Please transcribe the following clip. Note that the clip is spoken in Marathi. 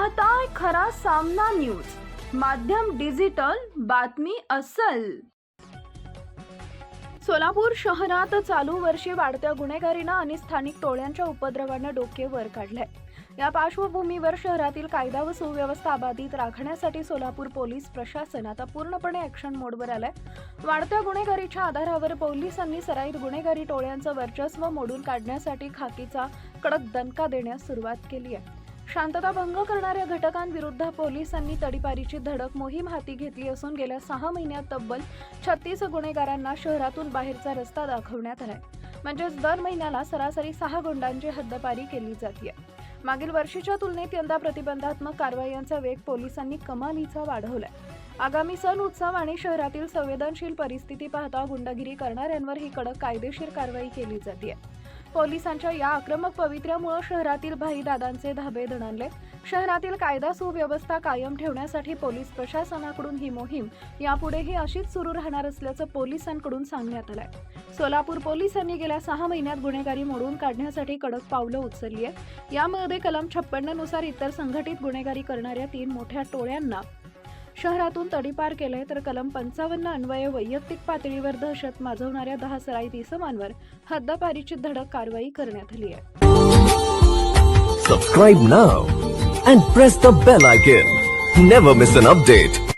पाहताय खरा सामना न्यूज, माध्यम डिजिटल, बातमी अस्सल। सोलापूर शहरात चालू वर्षी वाढत्या गुन्हेगारीनं आणि स्थानिक टोळ्यांच्या उपद्रवानं डोके वर काढलंय। या पार्श्वभूमीवर शहरातील कायदा व सुव्यवस्था अबाधित राखण्यासाठी सोलापूर पोलीस प्रशासन आता पूर्णपणे ॲक्शन मोडवर आलंय। वाढत्या गुन्हेगारीच्या आधारावर पोलिसांनी सराईत गुन्हेगारी टोळ्यांचं वर्चस्व मोडून काढण्यासाठी खाकीचा कडक दणका देण्यास सुरुवात केली आहे। शांतता भंग करणाऱ्या घटकांविरुद्ध पोलिसांनी तडीपारीची धडक मोहीम हाती घेतली असून गेल्या 6 महिन्यात तब्बल 36 गुन्हेगारांना शहरातून बाहेरचा रस्ता दाखवण्यात आलाय। म्हणजेच दर महिन्याला सरासरी 6 गुंडांची हद्दपारी केली जाते। मागील वर्षीच्या तुलनेत यंदा प्रतिबंधात्मक कारवायांचा वेग पोलिसांनी कमालीचा वाढवलाय। आगामी सण उत्सव आणि शहरातील संवेदनशील परिस्थिती पाहता गुंडगिरी करणाऱ्यांवर ही कडक कायदेशीर कारवाई केली जाते। पोलिसांच्या या आक्रमक पवित्र्यामुळे शहरातील भाईदादांचे धाबे दणाणले। शहरातील कायदा सुव्यवस्था कायम ठेवण्यासाठी पोलीस प्रशासनाकडून ही मोहीम यापुढेही अशीच सुरू राहणार असल्याचं पोलिसांकडून सांगण्यात आलंय। सोलापूर पोलिसांनी गेल्या 6 महिन्यात गुन्हेगारी मोडून काढण्यासाठी कडक पावलं उचलली आहेत। यामध्ये कलम 56 नुसार इतर संघटित गुन्हेगारी करणाऱ्या 3 मोठ्या टोळ्यांना शहरातून तडीपार केले, तर कलम 55 अन्वये वैयक्तिक पातळीवर दहशत माजवणाऱ्या 10 सराईत इसमांवर हद्दपारीची धडक कारवाई करण्यात आली आहे। Subscribe now and press the bell icon. Never miss an update.